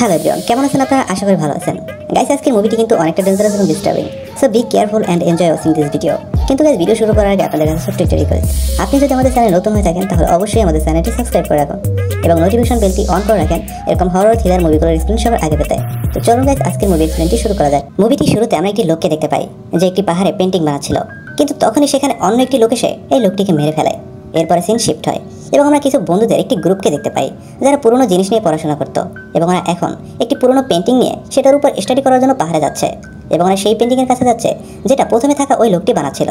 Hello everyone, কেমন আছেন আপনারা? আশা করি ভালো আছেন। গাইস, আজকের মুভিটি কিন্তু অনেকটা ডেঞ্জারাস এবং disturbing, so be careful and enjoy watching this video. কিন্তু গাইস, ভিডিও শুরু করার আগে আপনাদের কাছে ছোট্ট একটা রিকোয়েস্ট, আপনি যদি আমাদের চ্যানেল নতুন হয়ে থাকেন তাহলে অবশ্যই আমাদের চ্যানেলটি সাবস্ক্রাইব করে রাখুন এবং নোটিফিকেশন বেলটি অন করে রাখেন এরকম হরর থ্রিলার মুভিগুলোর স্ক্রিন সবার আগে পেতে। তো চলুন গাইস, আজকের মুভির এক্সপ্লেনটি শুরু করা যাক। মুভিটি শুরুতে আমরা একটি লোককে দেখতে পাই যে একটি পাহাড়ে পেন্টিং বানাচ্ছিল, কিন্তু তখনই সেখানে অন্য একটি লোক এসে এই লোকটিকে মেরে ফেলে। এরপরে সিন শিফট হয় এবং আমরা কিছু বন্ধুদের একটি গ্রুপকে দেখতে পাই যারা পুরনো জিনিস নিয়ে পড়াশোনা করত এবং ওরা এখন একটি পুরনো পেন্টিং নিয়ে সেটার উপর স্টাডি করার জন্য পাহাড়ে যাচ্ছে এবং ওরা সেই পেন্টিংয়ের কাছে যাচ্ছে যেটা প্রথমে থাকা ওই লোকটি বানাচ্ছিল।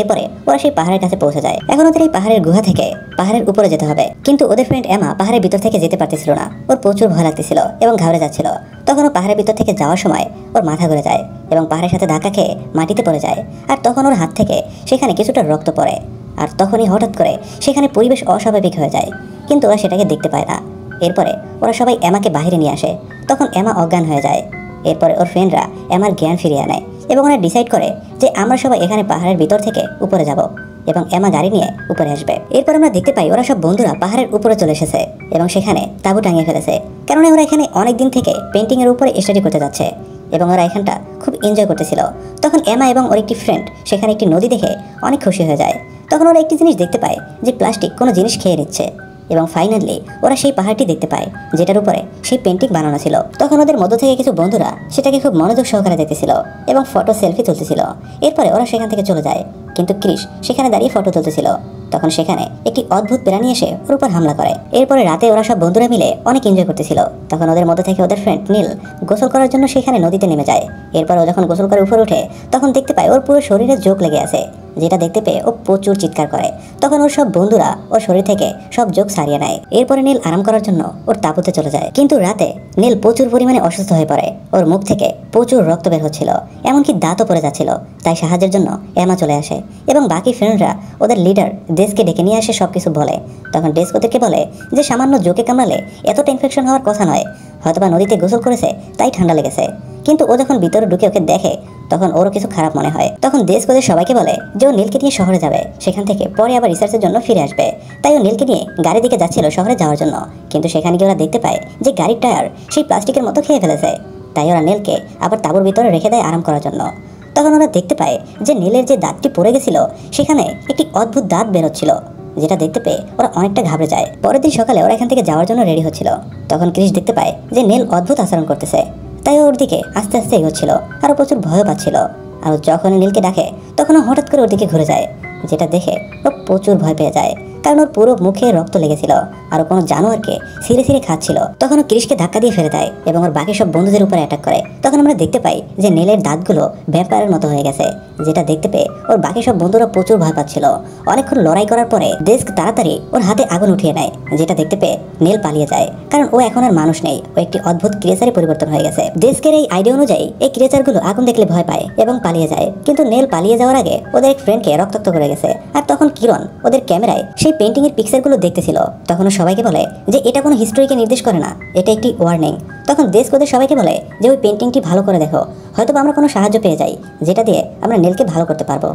এরপরে ওরা সেই পাহাড়ের কাছে পৌঁছে যায়। এখন ওদের এই পাহাড়ের গুহা থেকে পাহাড়ের উপরে যেতে হবে, কিন্তু ওদের ফ্রেন্ড এমা পাহাড়ের ভিতর থেকে যেতে পারতেছিল না। ওর প্রচুর ভয় লাগতেছিল এবং ঘাবড়ে যাচ্ছিল। তখন ও পাহাড়ের ভিতর থেকে যাওয়ার সময় ওর মাথা ঘুরে যায় এবং পাহাড়ের সাথে ধাক্কা খেয়ে মাটিতে পড়ে যায়। আর তখন ওর হাত থেকে সেখানে কিছুটা রক্ত পড়ে। আর তখনই হঠাৎ করে সেখানে পরিবেশ অস্বাভাবিক হয়ে যায়, কিন্তু ওরা সেটাকে দেখতে পায় না। এরপরে ওরা সবাই এমাকে বাইরে নিয়ে আসে। তখন এমা অজ্ঞান হয়ে যায়। এরপরে ওর ফ্রেন্ডরা এমার জ্ঞান ফিরিয়ে আনে এবং ওরা ডিসাইড করে যে আমরা সবাই এখানে পাহাড়ের ভিতর থেকে উপরে যাব এবং এমা গাড়ি নিয়ে উপরে আসবে। এরপর আমরা দেখতে পাই ওরা সব বন্ধুরা পাহাড়ের উপরে চলে এসেছে এবং সেখানে তাঁবু টাঙিয়ে ফেলেছে, কারণ ওরা এখানে অনেক দিন থেকে পেন্টিংয়ের উপরে স্টাডি করতে যাচ্ছে এবং ওরা এখানটা খুব এনজয় করতেছিল। তখন এমা এবং ওর একটি ফ্রেন্ড সেখানে একটি নদী দেখে অনেক খুশি হয়ে যায়। তখন ওরা একটি জিনিস দেখতে পায় যে প্লাস্টিক কোনো জিনিস খেয়ে নিচ্ছে এবং ফাইনালি ওরা সেই পাহাড়টি দেখতে পায় যেটার উপরে সেই পেন্টিং বানানো ছিল। তখন ওদের মধ্য থেকে কিছু বন্ধুরা সেটাকে খুব মনোযোগ সহকারে দেখতেছিল এবং ফটো সেলফি তুলতেছিল। এরপরে ওরা সেখান থেকে চলে যায়, কিন্তু ক্রিস সেখানে দাঁড়িয়ে ফটো তুলতেছিল। তখন সেখানে একটি অদ্ভুত প্রাণী এসে ওর উপর হামলা করে। এরপরে রাতে ওরা সব বন্ধুরা মিলে অনেক এনজয় করতেছিল। তখন ওদের মধ্যে থেকে ওদের ফ্রেন্ড নীল গোসল করার জন্য সেখানে নদীতে নেমে যায়। এরপর ও যখন গোসল করে উপরে ওঠে তখন দেখতে পায় ওর পুরো শরীরে জোক লেগে আছে, যেটা দেখতে পেয়ে ও প্রচুর চিৎকার করে। তখন ওর সব বন্ধুরা ওর শরীর থেকে সব জোক সারিয়ে নেয়। এরপরে নীল আরাম করার জন্য ওর তাঁবুতে চলে যায়, কিন্তু রাতে নীল প্রচুর পরিমাণে অসুস্থ হয়ে পড়ে। ওর মুখ থেকে প্রচুর রক্ত বের হচ্ছিল, এমনকি দাঁতও পড়ে যাচ্ছিল। তাই সাহায্যের জন্য এমা চলে আসে এবং বাকি ফ্রেন্ডরা ওদের লিডার ডেস্ককে ডেকে নিয়ে আসে সবকিছু বলে। তখন ডেস্ক ওদেরকে বলে যে সামান্য জোকে কামড়ালে এতটা ইনফেকশন হওয়ার কথা নয়, হয়তোবা নদীতে গোসল করেছে তাই ঠান্ডা লেগেছে। কিন্তু ও যখন ভিতরে ঢুকে ওকে দেখে তখন ওরও কিছু খারাপ মনে হয়। তখন ডেস্ক ওদের সবাইকে বলে যে ও নীলকে নিয়ে শহরে যাবে, সেখান থেকে পরে আবার রিসার্চের জন্য ফিরে আসবে। তাই ও নীলকে নিয়ে গাড়ির দিকে যাচ্ছিল শহরে যাওয়ার জন্য, কিন্তু সেখানে গিয়ে ওরা দেখতে পায় যে গাড়ির টায়ার সেই প্লাস্টিকের মতো খেয়ে ফেলেছে। তাই ওরা নীলকে আবার তাঁবুর ভিতরে রেখে দেয় আরাম করার জন্য। তখন ওরা দেখতে পায় যে নীলের যে দাঁতটি পড়ে গেছিল সেখানে একটি অদ্ভুত দাঁত বেরোচ্ছিল, যেটা দেখতে পেয়ে ওরা অনেকটা ঘাবড়ে যায়। পরের দিন সকালে ওরা এখান থেকে যাওয়ার জন্য রেডি হচ্ছিল। তখন ক্রিস দেখতে পায় যে নীল অদ্ভুত আচরণ করতেছে, তাই ওর দিকে আস্তে আস্তে এগোচ্ছিল আর প্রচুর ভয় পাচ্ছিল। আর যখন নীলকে ডাকে তখন ও হঠাৎ করে ওর দিকে ঘুরে যায়, যেটা দেখে ও প্রচুর ভয় পেয়ে যায়, কারণ ওর পুরো মুখে রক্ত লেগেছিল আর কোনো জানোয়ারকে সিরে সিরে খাচ্ছিল। তখন ও ক্রিসকে ধাক্কা দিয়ে ফেলে দেয় এবং ওর বাকি সব বন্ধুদের উপরে অ্যাটাক করে। তখন আমরা দেখতে পাই যে নীলের দাঁতগুলো ভ্যাম্পায়ারের মতো হয়ে গেছে, যেটা দেখতে পেয়ে ওর বাকি সব বন্ধুরা প্রচুর ভয় পাচ্ছিল। অনেকক্ষণ লড়াই করার পরে ডেস্ক তাড়াতাড়ি ওর হাতে আগুন উঠিয়ে নেয়, যেটা দেখতে পেয়ে নীল পালিয়ে যায়, কারণ ও এখন আর মানুষ নেই, ও একটি অদ্ভুত ক্রিয়েচারে পরিবর্তন হয়ে গেছে। ডেস্কের এই আইডিয়া অনুযায়ী এই ক্রিয়েচারগুলো আগুন দেখলে ভয় পায় এবং পালিয়ে যায়, কিন্তু নীল পালিয়ে যাওয়ার আগে ওদের এক ফ্রেন্ডকে রক্তাক্ত করে গেছে। আর তখন কিরণ ওদের ক্যামেরায় সেই পেন্টিং এর পিকচারগুলো দেখতেছিল। তখন ও সবাইকে বলে যে এটা কোনো হিস্ট্রিকে নির্দেশ করে না, এটা একটি ওয়ার্নিং। তখন ডেস্ক ওদের সবাইকে বলে যে ওই পেন্টিংটি ভালো করে দেখো, হয়তো আমরা কোনো সাহায্য পেয়ে যাই যেটা দিয়ে আমরা নীলকে ভালো করতে পারবো।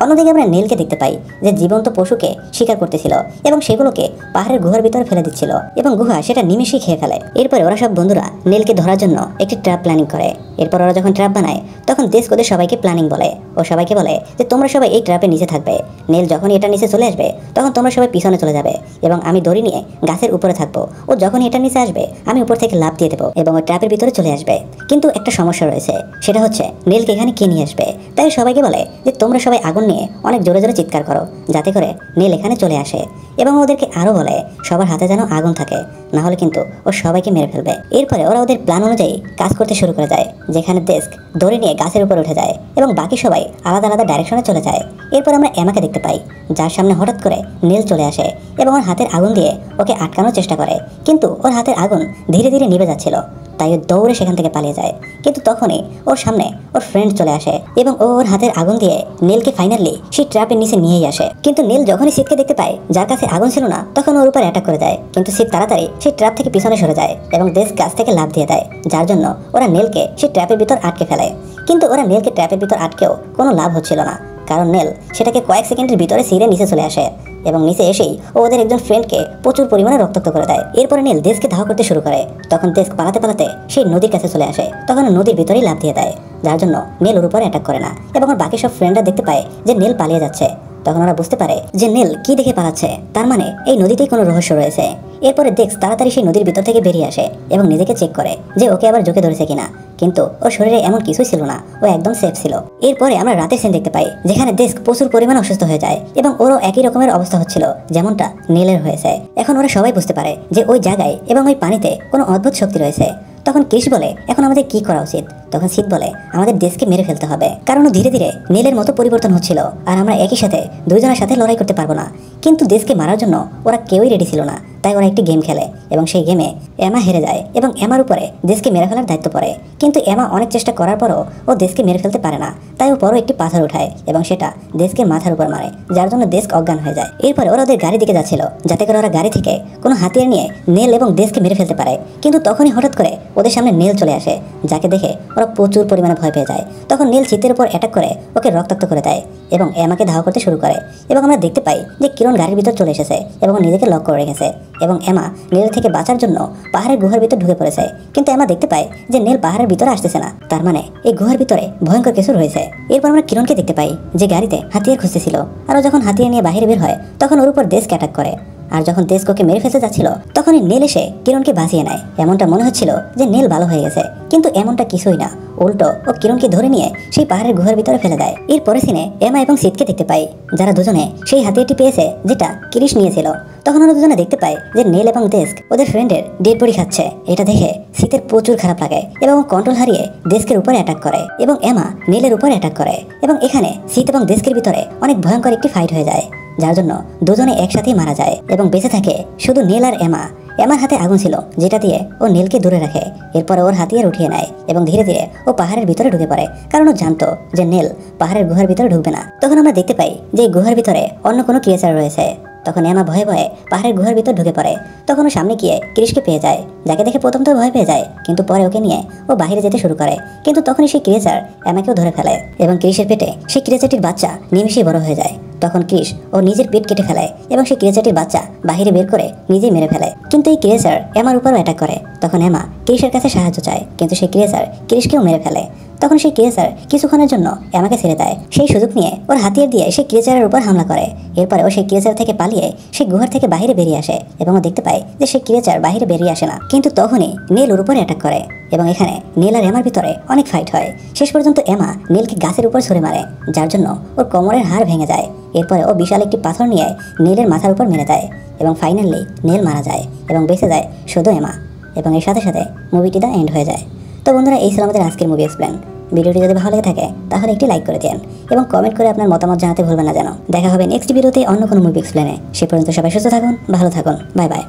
অন্যদিকে আমরা নীলকে দেখতে পাই যে জীবন্ত পশুকে শিকার করতেছিল এবং সেগুলোকে পাহাড়ের গুহার ভিতরে ফেলে দিচ্ছিল এবং গুহা সেটা নিমেষেই খেয়ে ফেলে। এরপরে ওরা সব বন্ধুরা নীলকে ধরার জন্য একটি ট্র্যাপ প্ল্যানিং করে। এরপর ওরা যখন ট্র্যাপ বানায় তখন ডেস্ক ওদের সবাইকে প্ল্যানিং বলে ও সবাইকে বলে যে তোমরা সবাই এই ট্র্যাপের নিচে থাকবে, নীল যখনই এটা নিচে চলে আসবে তখন তোমরা সবাই পিছনে চলে যাবে এবং আমি দড়ি নিয়ে গাছের উপরে থাকবো। ও যখনই এটা নিচে আসবে আমি উপর থেকে লাফ দিয়ে দেবো এবং ওই ট্র্যাপের ভিতরে চলে আসবে। কিন্তু একটা সমস্যা রয়েছে, সেটা হচ্ছে নীলকে এখানে কে নিয়ে আসবে। তাই সবাইকে বলে যে তোমরা সবাই আগুন নিয়ে অনেক জোরে জোরে চিৎকার করো যাতে করে নীল এখানে চলে আসে, এবং ওদেরকে আরো বলে সবার হাতে যেন আগুন থাকে, না হলে কিন্তু ও সবাইকে মেরে ফেলবে। এরপরে ওরা ওদের প্ল্যান অনুযায়ী কাজ করতে শুরু করে যায়, যেখানে ডেস্ক দড়ি নিয়ে গাছের উপর উঠে যায় এবং বাকি সবাই আলাদা আলাদা ডাইরেকশনে চলে যায়। এরপর আমরা এমাকে দেখতে পাই যার সামনে হঠাৎ করে নীল চলে আসে এবং ওর হাতের আগুন দিয়ে ওকে আটকানোর চেষ্টা করে, কিন্তু ওর হাতের আগুন ধীরে ধীরে নিভে যাচ্ছিল। তাই ও দৌড়ে সেখান থেকে পালিয়ে যায়, কিন্তু তখনই ওর সামনে ওর ফ্রেন্ড চলে আসে এবং ও ওর হাতের আগুন দিয়ে নীলকে ফাইনালি সেই ট্র্যাপের নিচে নিয়েই আসে। কিন্তু নীল যখনই সিটকে দেখতে পায় যার কাছে আগুন ছিল না তখন ওর উপর অ্যাটাক করে দেয়, কিন্তু সিট তাড়াতাড়ি সেই ট্র্যাপ থেকে পিছনে সরে যায় এবং ডেস্ক গাছ থেকে লাফ দিয়ে দেয়, যার জন্য ওরা নীলকে সেই ট্র্যাপের ভিতর আটকে ফেলে। কিন্তু ওরা নেলকে ট্র্যাপের ভিতর আটকেও কোনো লাভ হচ্ছিল না, কারণ নেল সেটাকে কয়েক সেকেন্ডের ভিতরে ছিঁড়ে নিচে চলে আসে এবং নিচে এসেই ও ওদের একজন ফ্রেন্ডকে প্রচুর পরিমাণে রক্তাক্ত করে দেয়। এরপরে নেল দেশকে ধাওয়া করতে শুরু করে। তখন দেশ পালাতে পালাতে সেই নদীর কাছে চলে আসে। তখন নদীর ভিতরেই লাফ দিয়ে দেয়, যার জন্য নেল ওর উপরে অ্যাটাক করে না এবং ওর বাকি সব ফ্রেন্ডরা দেখতে পায় যে নেল পালিয়ে যাচ্ছে। তখন ওরা বুঝতে পারে যে নেল কি দেখে পালাচ্ছে, তার মানে এই নদীতেই কোনো রহস্য রয়েছে। এরপরে ডেক্স তাড়াতাড়ি সেই নদীর ভিতর থেকে বেরিয়ে আসে এবং নিজেকে চেক করে যে ওকে আবার জোকে ধরেছে কিনা, কিন্তু ওর শরীরে এমন কিছুই ছিল না, ও একদম সেফ ছিল। এরপরে আমরা রাতের সিন দেখতে পাই যেখানে ডেস্ক প্রচুর পরিমাণে অসুস্থ হয়ে যায় এবং ওরও একই রকমের অবস্থা হচ্ছিল যেমনটা নেলের হয়েছে। এখন ওরা সবাই বুঝতে পারে যে ওই জায়গায় এবং ওই পানিতে কোনো অদ্ভুত শক্তি রয়েছে। তখন ক্রিস বলে এখন আমাদের কি করা উচিত। তখন সিদ বলে আমাদের দেশকে মেরে ফেলতে হবে, কারণ ও ধীরে ধীরে নেলের মতো পরিবর্তন হচ্ছিল আর আমরা একই সাথে দুইজনের সাথে লড়াই করতে পারবো না। কিন্তু দেশকে মারার জন্য ওরা কেউই রেডি ছিল না, তাই ওরা একটি গেম খেলে এবং সেই গেমে এমা হেরে যায় এবং এমার উপরে দেশকে মেরে ফেলার দায়িত্ব পড়ে। কিন্তু এমা অনেক চেষ্টা করার পরও ও দেশকে মেরে ফেলতে পারে না, তাই ও বড় একটি পাথর উঠায় এবং সেটা দেশকে মাথার উপর মারে, যার জন্য দেশ অজ্ঞান হয়ে যায়। এরপরে ওরা ওদের গাড়ি দিকে যাচ্ছিল যাতে করে ওরা গাড়ি থেকে কোনো হাতিয়ার নিয়ে নেল এবং দেশকে মেরে ফেলতে পারে। কিন্তু তখনই হঠাৎ করে ওদের সামনে নেল চলে আসে, যাকে দেখে ওরা প্রচুর পরিমাণে ভয় পেয়ে যায়। তখন নেল চিত্তের উপর অ্যাটাক করে ওকে রক্তাক্ত করে দেয় এবং এমাকে ধাওয়া করতে শুরু করে এবং আমরা দেখতে পাই যে কিরণ গাড়ির ভিতর চলে এসেছে এবং নিজেকে লক করে রেখেছে এবং এমা নেল থেকে বাঁচার জন্য পাহাড়ের গুহার ভিতর ঢুকে পড়েছে। কিন্তু এমা দেখতে পায় যে নেল পাহাড়ের ভিতরে আসতেছে না, তার মানে এই গুহার ভিতরে ভয়ঙ্কর কিছু রয়েছে। এরপর আমরা কিরণকে দেখতে পাই যে গাড়িতে হাতিয়ার খুঁজতেছিল, আর ও যখন হাতিয়ার নিয়ে বাইরে বের হয় তখন ওর উপর দেশকে অ্যাটাক করে। আর যখন দেশ ওকে মেরে ফেলতে যাচ্ছিল তখনই নেল এসে কিরণকে বাঁচিয়ে নেয়। এমনটা মনে হচ্ছিল যে নেল ভালো হয়ে গেছে, কিন্তু এমনটা কিছুই না, উল্টো ও কিরণকে ধরে নিয়ে সেই পাহাড়ের গুহার ভিতরে ফেলে দেয়। এরপরে সিনে এমা এবং সিদকে দেখতে পাই যারা দুজনে সেই হাতিয়ারটি পেয়েছে যেটা ক্রিস নিয়েছিল। তখন ওরা দুজনে দেখতে পায় যে নেল এবং ডেস্ক ওদের ফ্রেন্ডের ডেড বডি খাচ্ছে। এটা দেখে সিতের প্রচুর খারাপ লাগে এবং কন্ট্রোল হারিয়ে ডেস্কের উপরে অ্যাটাক করে এবং এমা নেলের উপর অ্যাটাক করে এবং এখানে সিত এবং ডেস্কের ভিতরে অনেক ভয়ঙ্কর একটি ফাইট হয়ে যায়, যার জন্য দুজনে একসাথেই মারা যায় এবং বেঁচে থাকে শুধু নেল আর এমা। এমার হাতে আগুন ছিল যেটা দিয়ে ও নেলকে দূরে রাখে। এরপরে ওর হাতিয়ার উঠিয়ে নেয় এবং ধীরে ধীরে ও পাহাড়ের ভিতরে ঢুকে পড়ে, কারণ ও জানতো যে নেল পাহাড়ের গুহার ভিতরে ঢুকবে না। তখন আমরা দেখতে পাই যে এই গুহার ভিতরে অন্য কোনো ক্রিয়েচার রয়েছে। তখন এমা ভয়ে ভয়ে পাহাড়ের গুহার ভিতর ঢুকে পড়ে। তখন ও সামনে গিয়ে ক্রিসকে পেয়ে যায়, যাকে দেখে প্রথম তো ভয় পেয়ে যায়, কিন্তু পরে ওকে নিয়ে ও বাইরে যেতে শুরু করে। কিন্তু তখনই সেই ক্রিয়েচার এমাকেও ধরে ফেলে এবং ক্রিসের পেটে সেই ক্রিয়েচারটির বাচ্চা নিমেষেই বড় হয়ে যায়। তখন ক্রিস ও নিজের পেট কেটে ফেলে এবং সেই ক্রিয়েচারটির বাচ্চা বাহিরে বের করে নিজেই মেরে ফেলে। কিন্তু এই ক্রিয়েচার এমার উপরও অ্যাটাক করে। তখন এমা ক্রিসের কাছে সাহায্য চায়, কিন্তু সেই ক্রিয়েচার ক্রিসকেও মেরে ফেলে। তখন সেই ক্রিয়েচার কিছুক্ষণের জন্য এমাকে ছেড়ে দেয়। সেই সুযোগ নিয়ে ওর হাতিয়ার দিয়ে সেই ক্রিয়েচারের উপর হামলা করে। এরপরে ও সেই ক্রিয়েচার থেকে পালিয়ে সেই গুহার থেকে বাইরে বেরিয়ে আসে এবং ও দেখতে পায় যে সেই ক্রিয়েচার বাইরে বেরিয়ে আসে না, কিন্তু তখনই নেল ওর উপরে অ্যাটাক করে এবং এখানে নেল আর এমার ভিতরে অনেক ফাইট হয়। শেষ পর্যন্ত এমা নেলকে গাছের উপর ছুঁড়ে মারে, যার জন্য ওর কোমরের হাড় ভেঙে যায়। এরপরে ও বিশাল একটি পাথর নিয়ে নেলের মাথার উপর মেরে দেয় এবং ফাইনালি নেল মারা যায় এবং বেঁচে যায় শুধু এমা। এবং এর সাথে সাথে মুভিটি দা এন্ড হয়ে যায়। তো বন্ধুরা, এই ছিল আমাদের আজকের মুভি এক্সপ্লেন। ভিডিওটি যদি ভালো লেগে থাকে তাহলে একটি লাইক করে দিন এবং কমেন্ট করে আপনার মতামত জানাতে ভুলবেন না যেন। দেখা হবে নেক্সট ভিডিওতে অন্য কোনো মুভি এক্সপ্লেনে। সে পর্যন্ত সবাই সুস্থ থাকুন, ভালো থাকুন, বাই বাই।